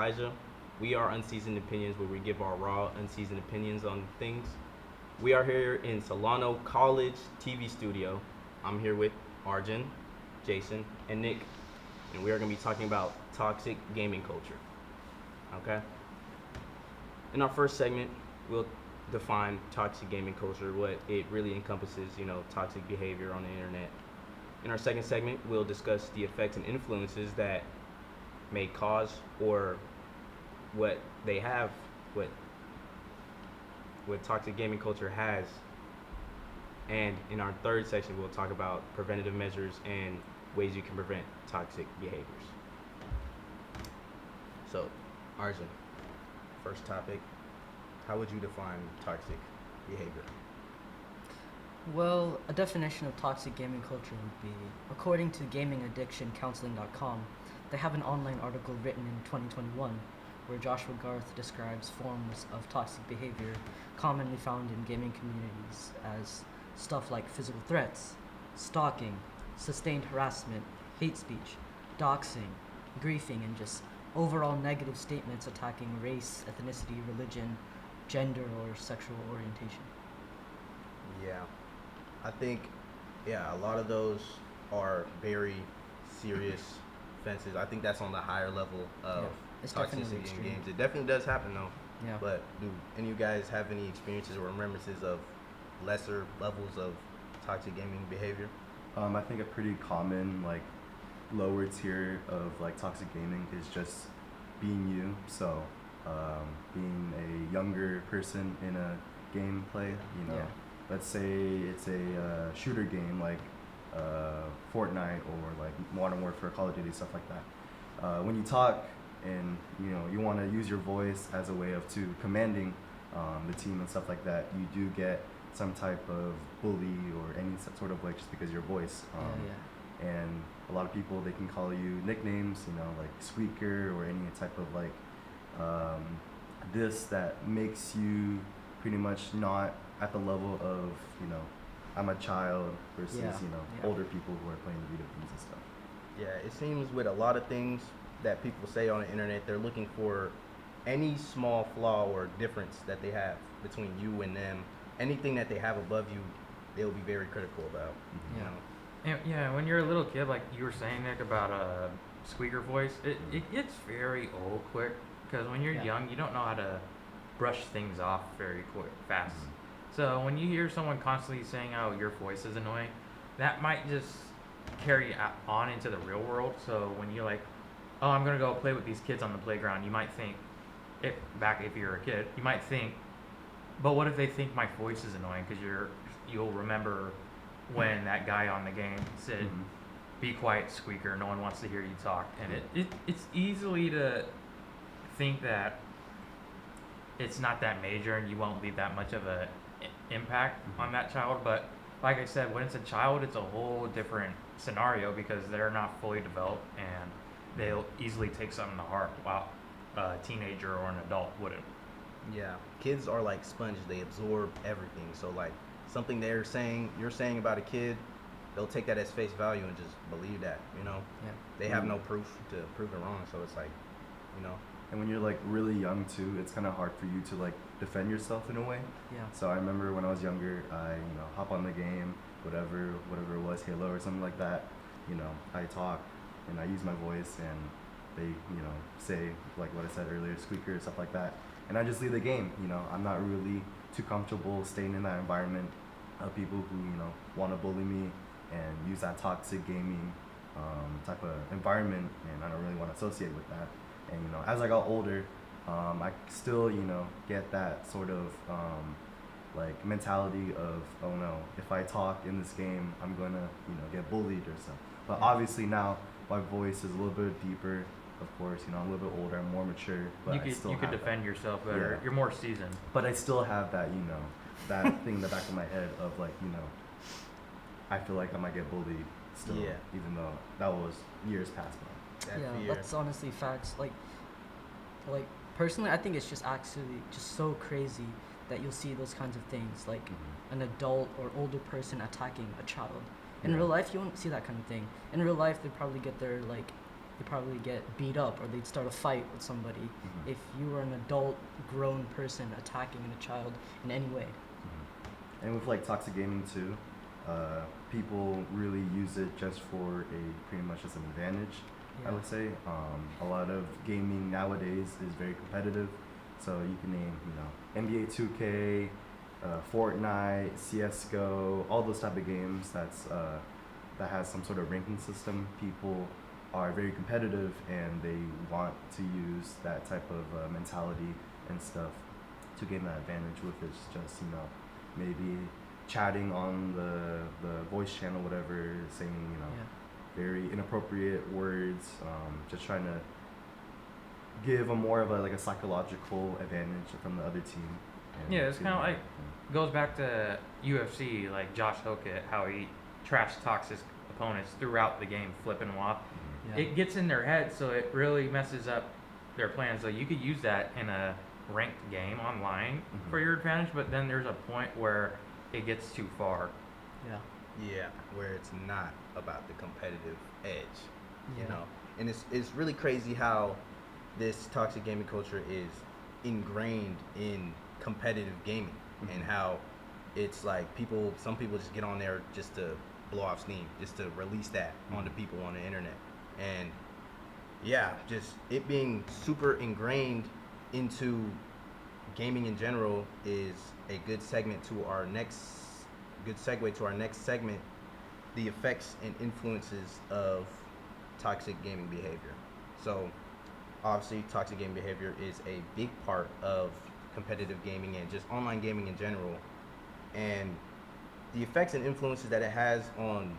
Elijah. We are Unseasoned Opinions, where we give our raw, unseasoned opinions on things. We are here in Solano College TV studio. I'm here with Arjun, Jason, and Nick, and we are going to be talking about toxic gaming culture. Okay? In our first segment, we'll define toxic gaming culture, what it really encompasses, toxic behavior on the internet. In our second segment, we'll discuss the effects and influences that may cause or what they have, what toxic gaming culture has. And in our third section, we'll talk about preventative measures and ways you can prevent toxic behaviors. So, Arjun, first topic, how would you define toxic behavior? Well, a definition of toxic gaming culture would be, according to gamingaddictioncounseling.com, they have an online article written in 2021 where Joshua Garth describes forms of toxic behavior commonly found in gaming communities as stuff like physical threats, stalking, sustained harassment, hate speech, doxing, griefing, and just overall negative statements attacking race, ethnicity, religion, gender, or sexual orientation. Yeah, I think, a lot of those are very serious offenses. I think that's on the higher level of toxicity in games. It definitely does happen though. Yeah. But do any of you guys have any experiences or remembrances of lesser levels of toxic gaming behavior? I think a pretty common lower tier of toxic gaming is just being you. So being a younger person in a gameplay, let's say it's a shooter game like Fortnite or Modern Warfare, Call of Duty, stuff like that. When you talk and you want to use your voice as a way of commanding the team and stuff like that, you do get some type of bully or any sort of just because of your voice. And a lot of people, they can call you nicknames, like Squeaker or any type of this that makes you pretty much not at the level of I'm a child versus older people who are playing video games and stuff. Yeah, it seems with a lot of things that people say on the internet, they're looking for any small flaw or difference that they have between you and them. Anything that they have above you, they'll be very critical about. Yeah, when you're a little kid, like you were saying, Nick, about a squeaker voice, it gets very old quick, because when you're young, you don't know how to brush things off very fast. So when you hear someone constantly saying, oh, your voice is annoying, that might just carry on into the real world. So when you're like, oh, I'm going to go play with these kids on the playground, you might think, if you're a kid, you might think, but what if they think my voice is annoying? Because you'll remember when that guy on the game said, be quiet, Squeaker, no one wants to hear you talk. And it's easily to think that it's not that major and you won't leave that much of a impact on that child. But like I said, when it's a child, it's a whole different scenario because they're not fully developed and they'll easily take something to heart while a teenager or an adult wouldn't. Yeah, kids are like sponges. They absorb everything. So something you're saying about a kid, they'll take that as face value and just believe that, They have no proof to prove it wrong. So it's And when you're really young too, it's kind of hard for you to defend yourself in a way. Yeah. So I remember when I was younger, I hop on the game, whatever it was, Halo or something like that. I talk and I use my voice and they say like what I said earlier, Squeaker, stuff like that, and I just leave the game. I'm not really too comfortable staying in that environment of people who want to bully me and use that toxic gaming type of environment, and I don't really want to associate with that. And as I got older, I still get that sort of mentality of, oh no, if I talk in this game, I'm gonna get bullied or something. But obviously now my voice is a little bit deeper. Of course, I'm a little bit older, I'm more mature. But you could defend yourself better. Yeah. You're more seasoned. But I still have that that thing in the back of my head of I feel like I might get bullied still, even though that was years past by. That's honestly facts. Like personally, I think it's just actually just so crazy that you'll see those kinds of things, like an adult or older person attacking a child. In real life, you won't see that kind of thing. In real life, they probably get their they probably get beat up or they'd start a fight with somebody Mhm. if you were an adult, grown person attacking a child in any way. And with like toxic gaming too, people really use it just for a pretty much as an advantage. I Yeah. would say a lot of gaming nowadays is very competitive. So you can name NBA 2K, Fortnite, CS:GO, all those type of games that has some sort of ranking system. People are very competitive and they want to use that type of mentality and stuff to gain that advantage with it's just maybe chatting on the voice channel, whatever, saying Yeah. very inappropriate words, just trying to give a more of a like a psychological advantage from the other team. And Yeah, it's to, kind of like goes back to UFC, like Josh Hokett, how he trashed toxic opponents throughout the game, flipping them off. Yeah. It gets in their head, so it really messes up their plans. So you could use that in a ranked game online Mhm. for your advantage, but then there's a point where it gets too far. Yeah. Yeah, where it's not about the competitive edge, Yeah. you know. And it's really crazy how this toxic gaming culture is ingrained in competitive gaming, and Mhm. how it's like some people just get on there just to blow off steam, just to release that onto Mhm. people on the internet. And yeah, just it being super ingrained into gaming in general is a good good segue to our next segment, the effects and influences of toxic gaming behavior. So obviously toxic gaming behavior is a big part of competitive gaming and just online gaming in general, and the effects and influences that it has on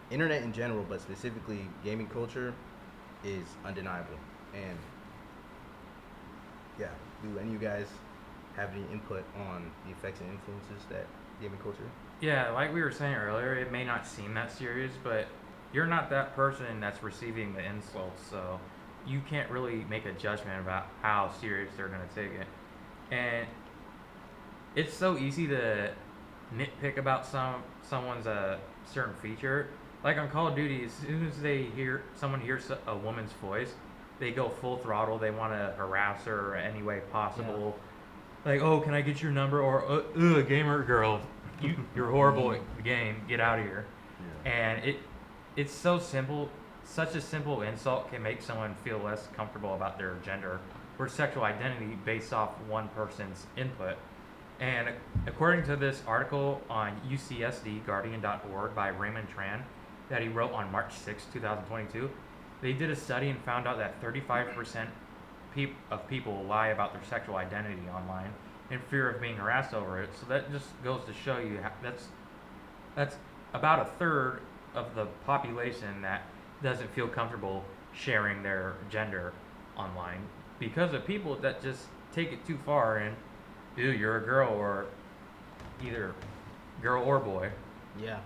internet in general, but specifically gaming culture, is undeniable. And yeah, do any of you guys have any input on the effects and influences that gaming culture? Yeah, like we were saying earlier, it may not seem that serious, but you're not that person that's receiving the insults, so you can't really make a judgment about how serious they're gonna take it. And it's so easy to nitpick about someone's certain feature. Like on Call of Duty, as soon as someone hears a woman's voice, they go full throttle. They want to harass her any way possible. Like, oh, can I get your number? Or, gamer girl, you're horrible at the game. Get out of here. Yeah. And it's so simple. Such a simple insult can make someone feel less comfortable about their gender or sexual identity based off one person's input. And according to this article on UCSDGuardian.org by Raymond Tran that he wrote on March 6, 2022, they did a study and found out that 35% of people lie about their sexual identity online in fear of being harassed over it. So that just goes to show you that's about a third of the population that doesn't feel comfortable sharing their gender online because of people that just take it too far and you're a girl or either girl or boy. Yeah.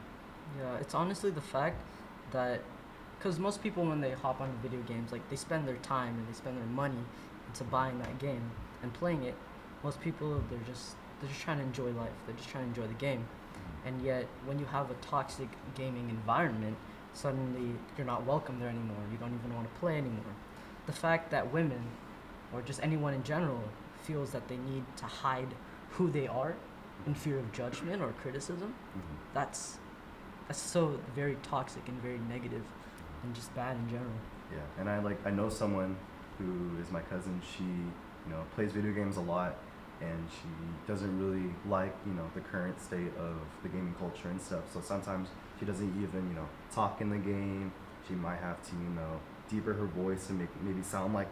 Yeah, it's honestly the fact that, because most people when they hop on video games, like they spend their time and they spend their money into buying that game and playing it. Most people they're just trying to enjoy life. They're just trying to enjoy the game. And yet, when you have a toxic gaming environment, suddenly you're not welcome there anymore. You don't even want to play anymore. The fact that women, or just anyone in general, feels that they need to hide who they are in fear of judgment or criticism, Mhm. that's so very toxic and very negative and just bad in general. Yeah, and I know someone who is my cousin. She plays video games a lot, and she doesn't really like the current state of the gaming culture and stuff. So sometimes she doesn't even talk in the game. She might have to deeper her voice and maybe sound like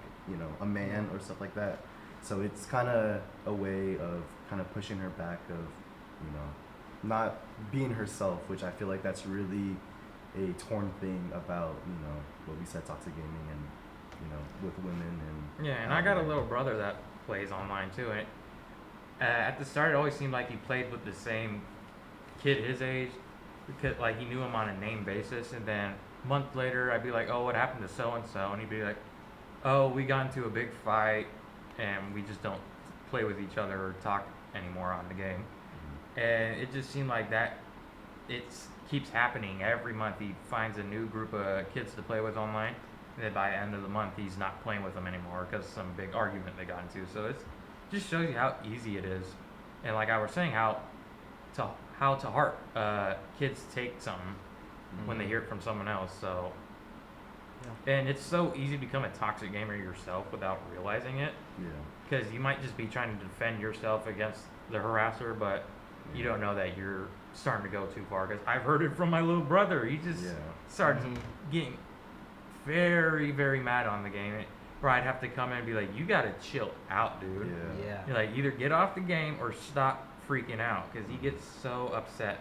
a man or stuff like that. So it's kind of a way of kind of pushing her back of not being herself, which I feel like that's really a torn thing about what we said, toxic gaming, and with women and Yeah, and I got a little brother that plays online too. And at the start, it always seemed like he played with the same kid his age, because like he knew him on a name basis. And then a month later, I'd be like, "Oh, what happened to so and so?" And he'd be like, "Oh, we got into a big fight, and we just don't play with each other or talk anymore on the game." And it just seemed like that. It keeps happening every month. He finds a new group of kids to play with online, And then by the end of the month, he's not playing with them anymore because some big argument they got into. So it's just shows you how easy it is. And like I was saying, how to heart kids take something when they hear it from someone else. So, and it's so easy to become a toxic gamer yourself without realizing it. Yeah. Because you might just be trying to defend yourself against the harasser, but you don't know that you're starting to go too far. Because I've heard it from my little brother. He just started getting very, very mad on the game. Where I'd have to come in and be like, "You gotta chill out, dude. Yeah. You're like, either get off the game or stop freaking out." Because he gets so upset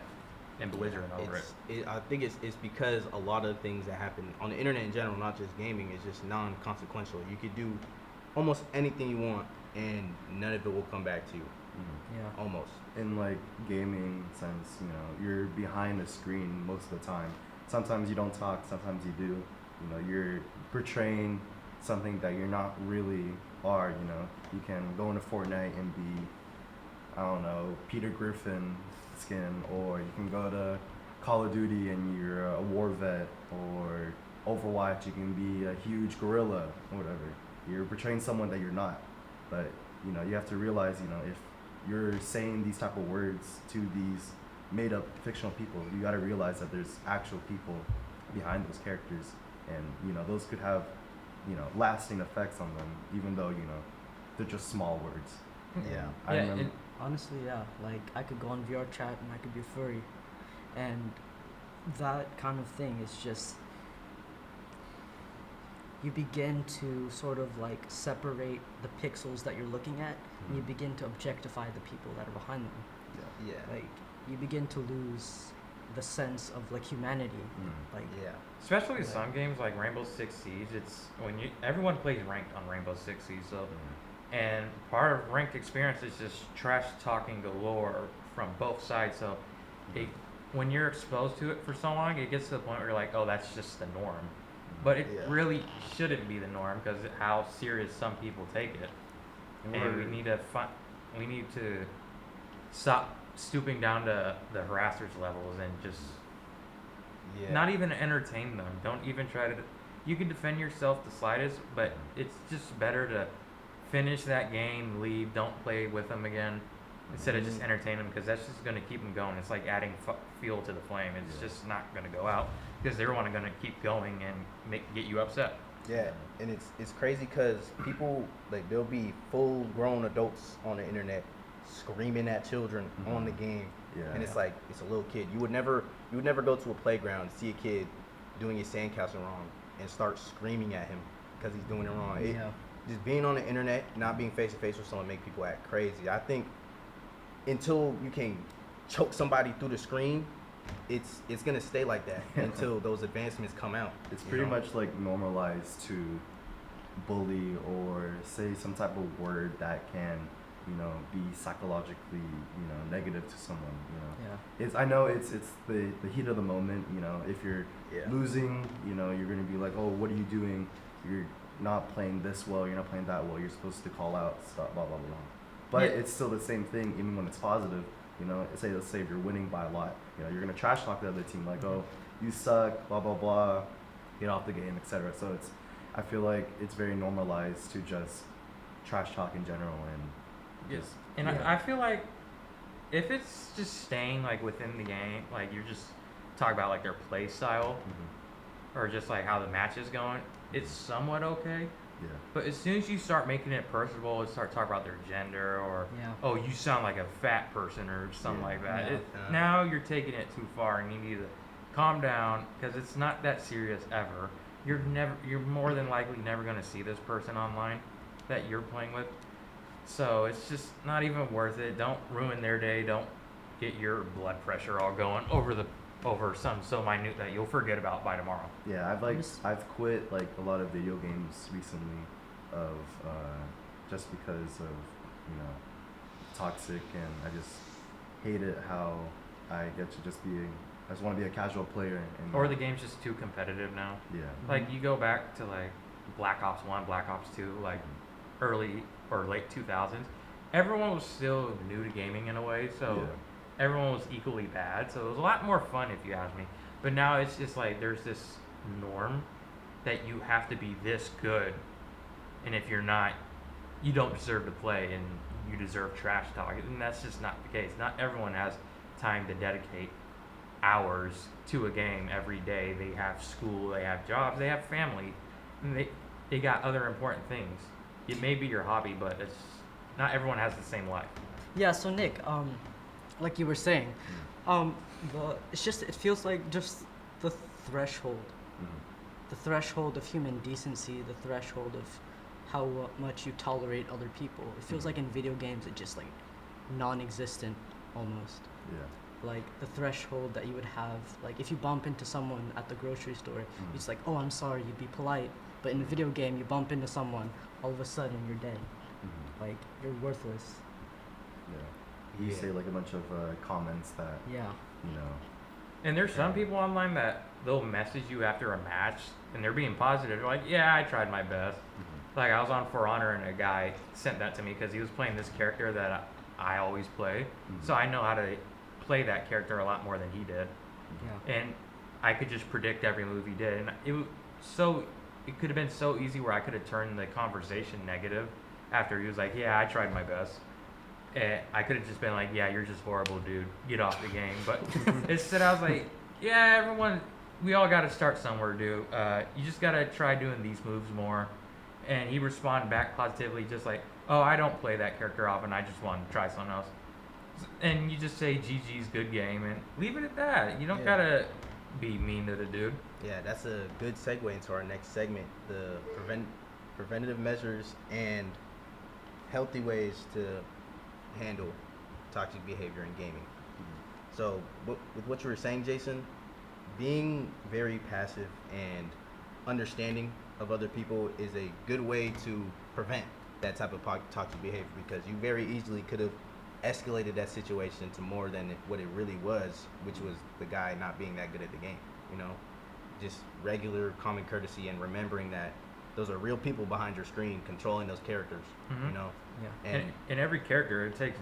and belligerent over it. I think it's because a lot of things that happen on the internet in general, not just gaming, is just non-consequential. You could do almost anything you want, and none of it will come back to you. Yeah. Almost. In like gaming sense, you know, you're behind a screen most of the time. Sometimes you don't talk, sometimes you do. You know, you're portraying something that you're not really are, you know. You can go into Fortnite and be, I don't know, Peter Griffin skin, or you can go to Call of Duty and you're a war vet, or Overwatch, you can be a huge gorilla or whatever. You're portraying someone that you're not. But, you know, you have to realize, you know, if you're saying these type of words to these made up fictional people, you got to realize that there's actual people behind those characters, and you know those could have, you know, lasting effects on them, even though, you know, they're just small words. Yeah. I remember. Honestly, yeah. Like, I could go on VR chat and I could be a furry. And that kind of thing is just, you begin to sort of like separate the pixels that you're looking at, and you begin to objectify the people that are behind them. Yeah. Like, you begin to lose the sense of like humanity. Like, Yeah. Especially with some games like Rainbow Six Siege, it's when everyone plays ranked on Rainbow Six Siege, so and part of ranked experience is just trash talking galore from both sides. So when you're exposed to it for so long, it gets to the point where you're like, oh, that's just the norm. But it really shouldn't be the norm because how serious some people take it. And we need to stop stooping down to the harassers levels and just not even entertain them. Don't even try to. You can defend yourself the slightest, but it's just better to finish that game, leave, don't play with them again, instead of just entertain them, because that's just going to keep them going. It's like adding fuel to the flame. It's just not going to go out because they're going to keep going and get you upset. Yeah, and it's crazy because people, like, there'll be full-grown adults on the internet screaming at children on the game, and it's like, it's a little kid. You would never go to a playground and see a kid doing his sandcastle wrong and start screaming at him because he's doing it wrong. Just being on the internet, not being face to face with someone, make people act crazy. I think until you can choke somebody through the screen, it's gonna stay like that until those advancements come out. It's pretty much like normalized to bully or say some type of word that can, you know, be psychologically, you know, negative to someone. You know, I know it's the heat of the moment. You know, if you're losing, you know, you're gonna be like, oh, what are you doing? You're not playing this well. You're not playing that well. You're supposed to call out stuff, blah blah blah. But it's still the same thing, even when it's positive. You know, let's say if you're winning by a lot, you know, you're gonna trash talk the other team, like, oh, you suck, blah blah blah, get off the game, etc. So I feel like it's very normalized to just trash talk in general and I feel like if it's just staying like within the game, like you're just talking about like their play style or just like how the match is going, it's somewhat okay. Yeah. But as soon as you start making it personable and start talking about their gender or oh, you sound like a fat person or something like that, now you're taking it too far and you need to calm down because it's not that serious ever. You're more than likely never going to see this person online that you're playing with. So it's just not even worth it. Don't ruin their day. Don't get your blood pressure all going over something so minute that you'll forget about by tomorrow. Yeah, I've quit like a lot of video games recently, of just because of, you know, toxic, and I just hate it how I get to just I just want to be a casual player. Or the game's just too competitive now. Yeah. Like you go back to like Black Ops 1, Black Ops 2, like early or late 2000s. Everyone was still new to gaming in a way, so everyone was equally bad. So it was a lot more fun if you ask me. But now it's just like there's this norm that you have to be this good, and if you're not, you don't deserve to play and you deserve trash talk. And that's just not the case. Not everyone has time to dedicate hours to a game every day. They have school, they have jobs, they have family, and they got other important things. It may be your hobby, but it's not everyone has the same life. Yeah. So Nick, like you were saying, it feels like just the threshold, the threshold of human decency, the threshold of how much you tolerate other people. It feels like in video games, it's just like non-existent almost. Yeah. Like the threshold that you would have, like if you bump into someone at the grocery store, it's like, oh, I'm sorry, you'd be polite. But in a video game, you bump into someone, all of a sudden you're dead. Like you're worthless. Yeah. You Yeah. say like a bunch of comments that, Yeah. you know. And there's some people online that they'll message you after a match and they're being positive. They're like, yeah, I tried my best. Like I was on For Honor and a guy sent that to me because he was playing this character that I always play. So I know how to play that character a lot more than he did. Yeah. And I could just predict every move he did. And it could have been so easy where I could have turned the conversation negative after he was like, yeah, I tried my best. And I could have just been like, yeah, you're just horrible, dude. Get off the game. But instead I was like, yeah, we all got to start somewhere, dude. You just got to try doing these moves more. And he responded back positively, just like, oh, I don't play that character often. I just want to try something else. And you just say, GG's, good game, and leave it at that. You don't got to be mean to the dude. Yeah, that's a good segue into our next segment, the preventative measures and healthy ways to handle toxic behavior in gaming. So with what you were saying, Jason, being very passive and understanding of other people is a good way to prevent that type of toxic behavior, because you very easily could have escalated that situation to more than what it really was, which was the guy not being that good at the game. You know, just regular common courtesy and remembering that those are real people behind your screen controlling those characters. You know, Yeah. and In every character, it takes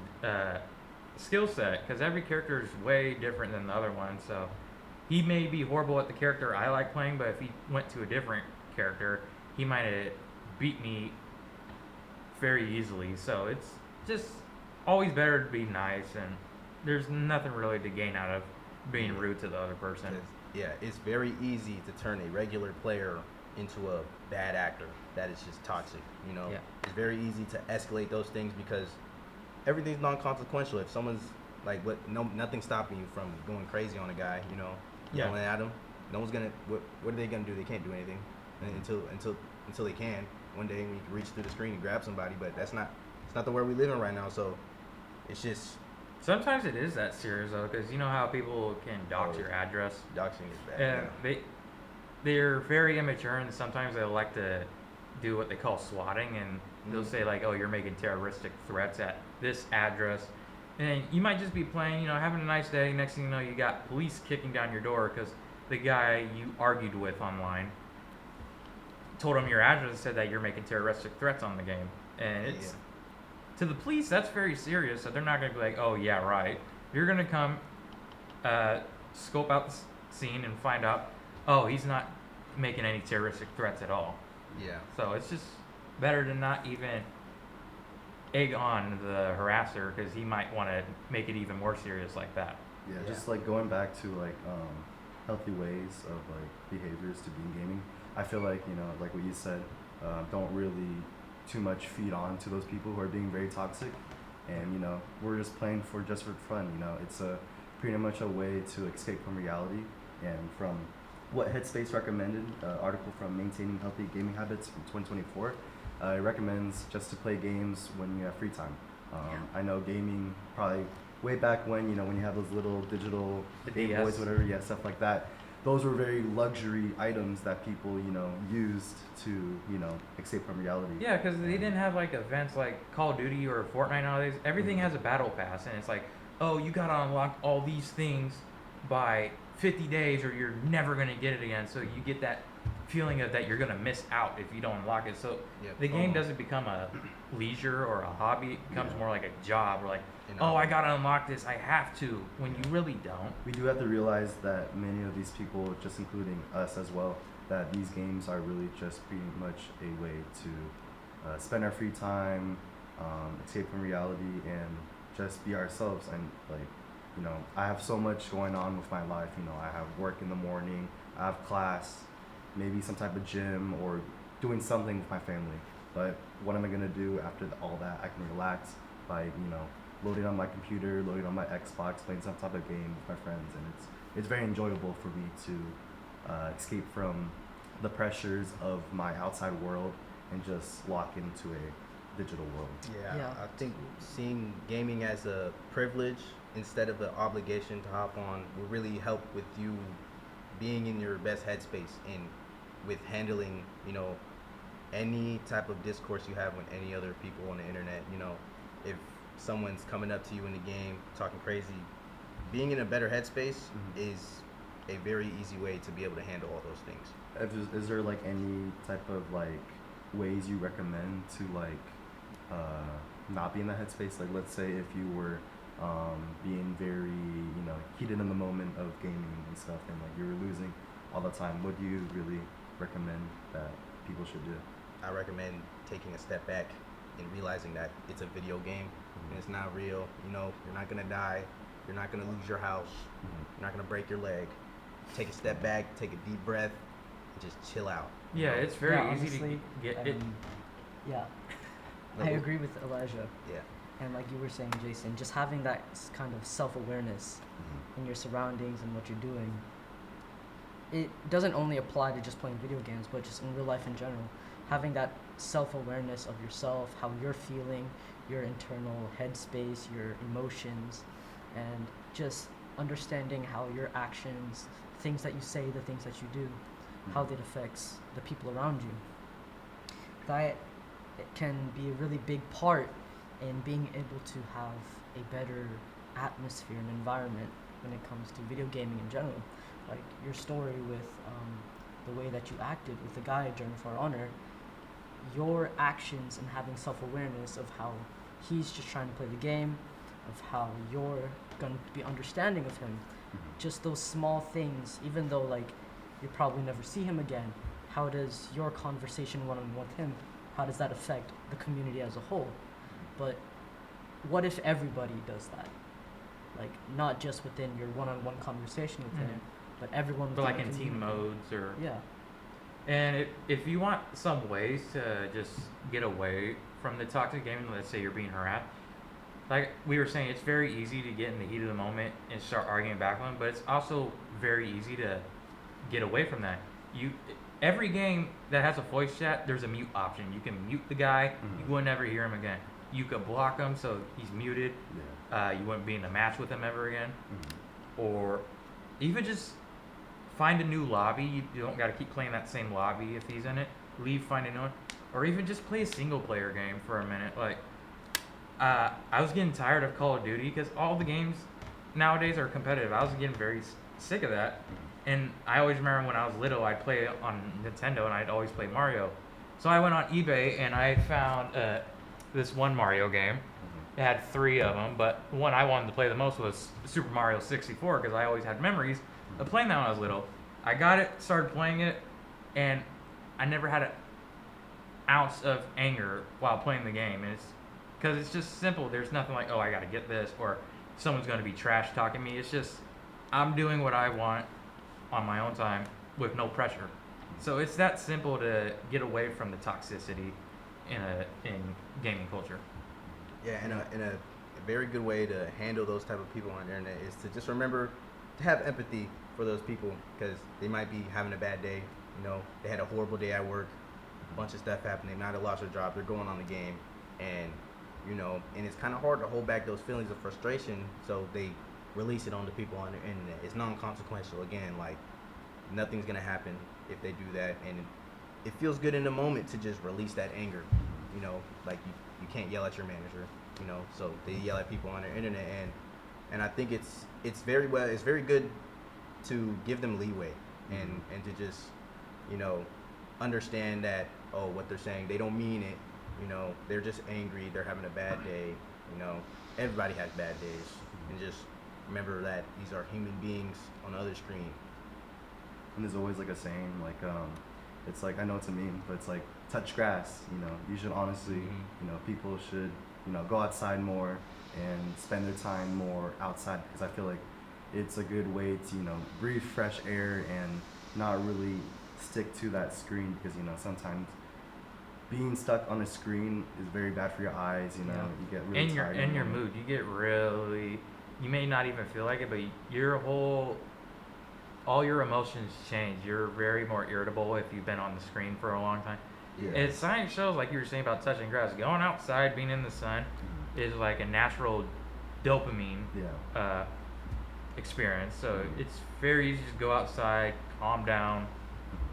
skill set, because every character is way different than the other one. So he may be horrible at the character I like playing, but if he went to a different character, he might have beat me very easily. So it's just always better to be nice, and there's nothing really to gain out of being rude to the other person. it's very easy to turn a regular player into a bad actor that is just toxic. You know, it's very easy to escalate those things because everything's non-consequential. If someone's like, nothing's stopping you from going crazy on a guy, you know, yelling at him. No one's gonna. What are they gonna do? They can't do anything until they can. One day we can reach through the screen and grab somebody, but it's not the world we live in right now. So it's just Sometimes it is that serious though, because you know how people can dox your address. doxing is bad. And they're very immature, and sometimes they like to do what they call swatting, and they'll say like, oh, you're making terroristic threats at this address, and you might just be playing, you know, having a nice day. Next thing you know, you got police kicking down your door because the guy you argued with online told him your address and said that you're making terroristic threats on the game. And it's to the police, that's very serious, so they're not going to be like, oh yeah, right. You're going to come scope out the scene and find out, oh, he's not making any terroristic threats at all. Yeah. So it's just better to not even egg on the harasser, because he might want to make it even more serious like that. Yeah, just like going back to like healthy ways of like behaviors to be in gaming. I feel like, you know, like what you said, don't really too much feed on to those people who are being very toxic, and you know, we're just playing for fun. You know, it's a pretty much a way to escape from reality. And from what Headspace recommended, article from Maintaining Healthy Gaming Habits from 2024, it recommends just to play games when you have free time. I know gaming probably way back when, you know, when you have those little digital Game Boys, whatever, stuff like that. Those were very luxury items that people, you know, used to, you know, escape from reality. Yeah, because they didn't have like events like Call of Duty or Fortnite nowadays. Everything has a battle pass, and it's like, oh, you gotta unlock all these things by 50 days or you're never gonna get it again. So you get that feeling of that you're gonna miss out if you don't unlock it. So the game doesn't become a leisure or a hobby. It becomes more like a job, or like, oh, I gotta unlock this, I have to, when you really don't. We do have to realize that many of these people, just including us as well, that these games are really just pretty much a way to spend our free time, escape from reality, and just be ourselves. And like, I have so much going on with my life. I have work in the morning, I have class, maybe some type of gym or doing something with my family. But what am I gonna do after all that? I can relax by loading on my computer, loading on my Xbox, playing some type of game with my friends, and it's very enjoyable for me to escape from the pressures of my outside world and just lock into a digital world. Yeah. I think seeing gaming as a privilege instead of an obligation to hop on will really help with you being in your best headspace and with handling, any type of discourse you have with any other people on the internet. If someone's coming up to you in the game talking crazy, being in a better headspace is a very easy way to be able to handle all those things. Is there like any type of like ways you recommend to like not be in that headspace? Like, let's say if you were being very heated in the moment of gaming and stuff, and like you were losing all the time, what do you really recommend that people should do? I recommend taking a step back and realizing that it's a video game and it's not real. You're not gonna die, you're not gonna lose your house, you're not gonna break your leg. Take a step back, take a deep breath, and just chill out. Yeah, it's very Yeah, easy honestly, to get it. Yeah, I agree with Elijah. Yeah. And like you were saying, Jason, just having that kind of self-awareness in your surroundings and what you're doing, it doesn't only apply to just playing video games, but just in real life in general. Having that self-awareness of yourself, how you're feeling, your internal headspace, your emotions, and just understanding how your actions, things that you say, the things that you do, how that affects the people around you. That it can be a really big part in being able to have a better atmosphere and environment when it comes to video gaming in general. Like your story with the way that you acted with the guy during For Honor, your actions and having self-awareness of how he's just trying to play the game, of how you're going to be understanding of him, just those small things, even though like you probably never see him again, how does your conversation one-on-one with him, how does that affect the community as a whole? But what if everybody does that? Like, not just within your one-on-one conversation with him, but everyone But within like the in team community. modes or Yeah. And if you want some ways to just get away from the toxic gaming, let's say you're being harassed, like we were saying, it's very easy to get in the heat of the moment and start arguing back on them, but it's also very easy to get away from that. Every game that has a voice chat, there's a mute option. You can mute the guy, you will never hear him again. You could block him so he's muted. You wouldn't be in a match with him ever again. Or even just find a new lobby. You don't got to keep playing that same lobby if he's in it. Leave, find a new one. Or even just play a single player game for a minute. Like, I was getting tired of Call of Duty because all the games nowadays are competitive. I was getting very sick of that. And I always remember when I was little, I'd play on Nintendo and I'd always play Mario. So I went on eBay and I found this one Mario game. It had 3 of them, but the one I wanted to play the most was Super Mario 64 because I always had memories of playing that when I was little. I got it, started playing it, and I never had an ounce of anger while playing the game. And it's because it's just simple. There's nothing like, oh, I got to get this, or someone's going to be trash talking me. It's just I'm doing what I want on my own time with no pressure. So it's that simple to get away from the toxicity in gaming culture. Yeah, and a very good way to handle those type of people on the internet is to just remember to have empathy for those people because they might be having a bad day. They had a horrible day at work, a bunch of stuff happened, they might have lost their job, they're going on the game, and and it's kind of hard to hold back those feelings of frustration, so they release it on the people on the internet. It's non-consequential. Again, like nothing's gonna happen if they do that, and it feels good in the moment to just release that anger. Like you can't yell at your manager, so they yell at people on the internet, and I think it's very good to give them leeway and to just understand that what they're saying, they don't mean it, they're just angry, they're having a bad day, everybody has bad days, and just remember that these are human beings on the other screen. and there's always like a saying like it's like, I know it's a meme, but it's like touch grass. You should honestly, people should go outside more and spend their time more outside, because I feel like it's a good way to breathe fresh air and not really stick to that screen, because sometimes being stuck on a screen is very bad for your eyes. You get really tired. And your mood, you get really, you may not even feel like it, but all your emotions change. You're very more irritable if you've been on the screen for a long time. Yeah. Science shows, like you were saying about touching grass, going outside, being in the sun, is like a natural dopamine experience. So it's very easy to go outside, calm down,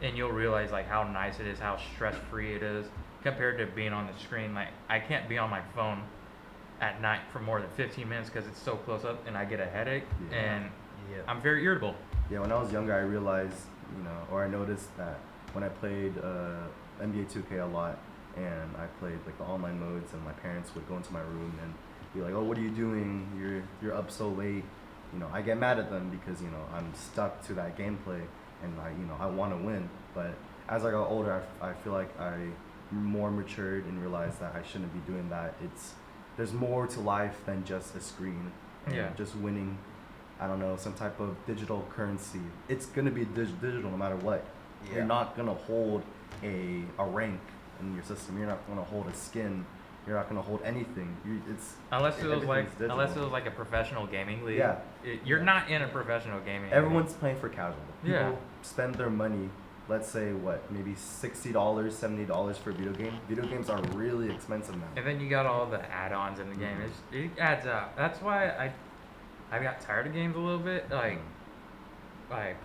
and you'll realize like how nice it is, how stress free it is compared to being on the screen. Like, I can't be on my phone at night for more than 15 minutes because it's so close up and I get a headache and I'm very irritable. Yeah, when I was younger, I realized, or I noticed that when I played NBA 2K a lot, and I played like the online modes, and my parents would go into my room and be like, "Oh, what are you doing? You're up so late." I get mad at them because I'm stuck to that gameplay, and I want to win. But as I got older, I feel like I more matured and realized that I shouldn't be doing that. There's more to life than just a screen. And just winning, I don't know, some type of digital currency. It's gonna be digital no matter what. Yeah. You're not gonna hold a rank in your system. You're not gonna hold a skin. You're not gonna hold anything. Unless it was like a professional gaming league. Yeah. You're not in a professional gaming. Everyone's playing for casual. Yeah. People spend their money. Let's say maybe $60, $70 for a video game. Video games are really expensive now. And then you got all the add-ons in the game. It adds up. That's why I got tired of games a little bit. Like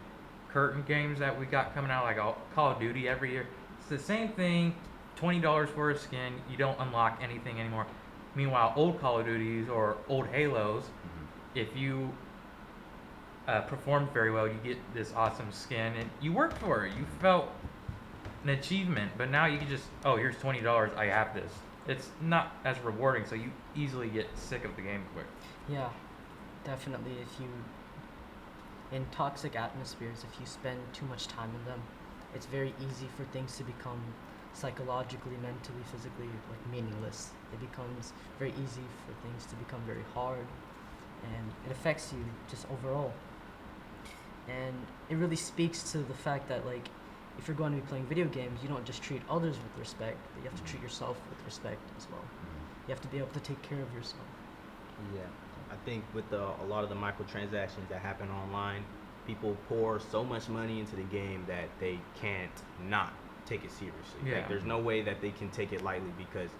curtain games that we got coming out, like Call of Duty every year. It's the same thing. $20 for a skin. You don't unlock anything anymore. Meanwhile, old Call of Duties or old Halos, if you performed very well, you get this awesome skin, and you worked for it. You felt an achievement. But now you can just, here's $20. I have this. It's not as rewarding, so you easily get sick of the game quick. Yeah, definitely. In toxic atmospheres, if you spend too much time in them, it's very easy for things to become psychologically, mentally, physically meaningless. It becomes very easy for things to become very hard, and it affects you just overall. And it really speaks to the fact that if you're going to be playing video games, you don't just treat others with respect, but you have to treat yourself with respect as well. You have to be able to take care of yourself. Yeah, I think with a lot of the microtransactions that happen online, people pour so much money into the game that they can't not take it seriously. Yeah. There's no way that they can take it lightly because,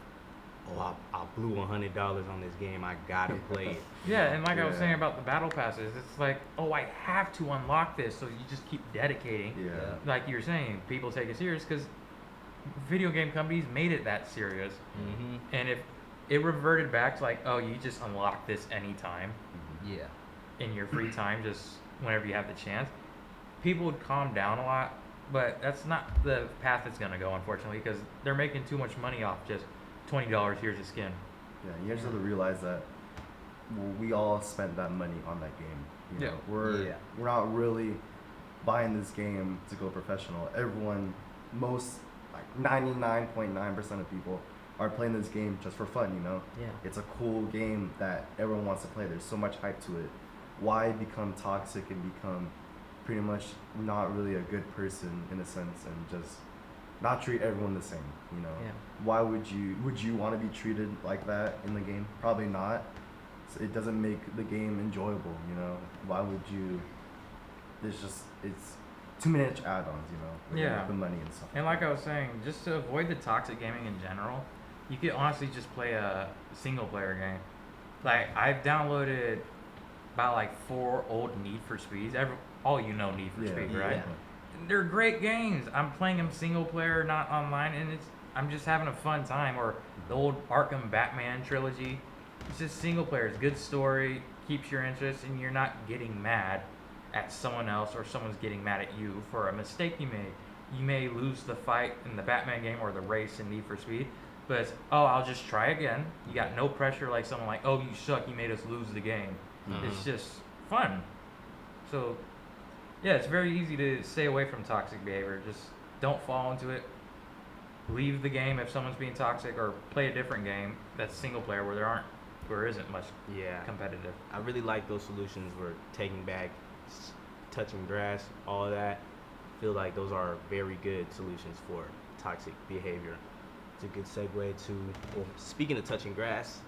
I blew $100 on this game. I gotta play it. Yeah, and I was saying about the battle passes, it's like, I have to unlock this, so you just keep dedicating. Yeah. Like you were saying, people take it serious because video game companies made it that serious. Mm-hmm. And if it reverted back to you just unlock this anytime. Yeah. In your free time, just whenever you have the chance, people would calm down a lot. But that's not the path it's gonna go, unfortunately, because they're making too much money off just $20. Here's a skin. Yeah, you just have to realize that we all spent that money on that game. We're not really buying this game to go professional. Most 99.9% of people are playing this game just for fun. Yeah. It's a cool game that everyone wants to play. There's so much hype to it. Why become toxic and become pretty much not really a good person in a sense, and just not treat everyone the same? Yeah. Why would you want to be treated like that in the game? Probably not. So it doesn't make the game enjoyable. Why would you? It's too many add-ons. The money and stuff. And like I was saying, just to avoid the toxic gaming in general, you could honestly just play a single player game. Like, I've downloaded about 4 old Need for Speeds. All Need for Speed, right? Yeah. They're great games. I'm playing them single player, not online, and I'm just having a fun time. Or the old Arkham Batman trilogy. It's just single player. It's good story, keeps your interest, and you're not getting mad at someone else or someone's getting mad at you for a mistake you made. You may lose the fight in the Batman game or the race in Need for Speed, but it's, I'll just try again. You got no pressure like someone like, you suck, you made us lose the game. It's just fun. So Yeah, it's very easy to stay away from toxic behavior. Just don't fall into it. Leave the game if someone's being toxic, or play a different game that's single player where isn't much Yeah. competitive. I really like those solutions where taking back, touching grass, all of that. I feel like those are very good solutions for toxic behavior. It's a good segue to, well, speaking of touching grass,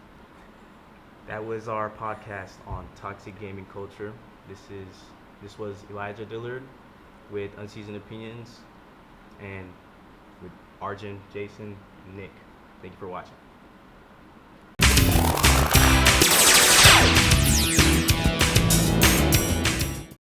that was our podcast on toxic gaming culture. This was Elijah Dillard with Unseasoned Opinions, and with Arjun, Jason, Nick. Thank you for watching.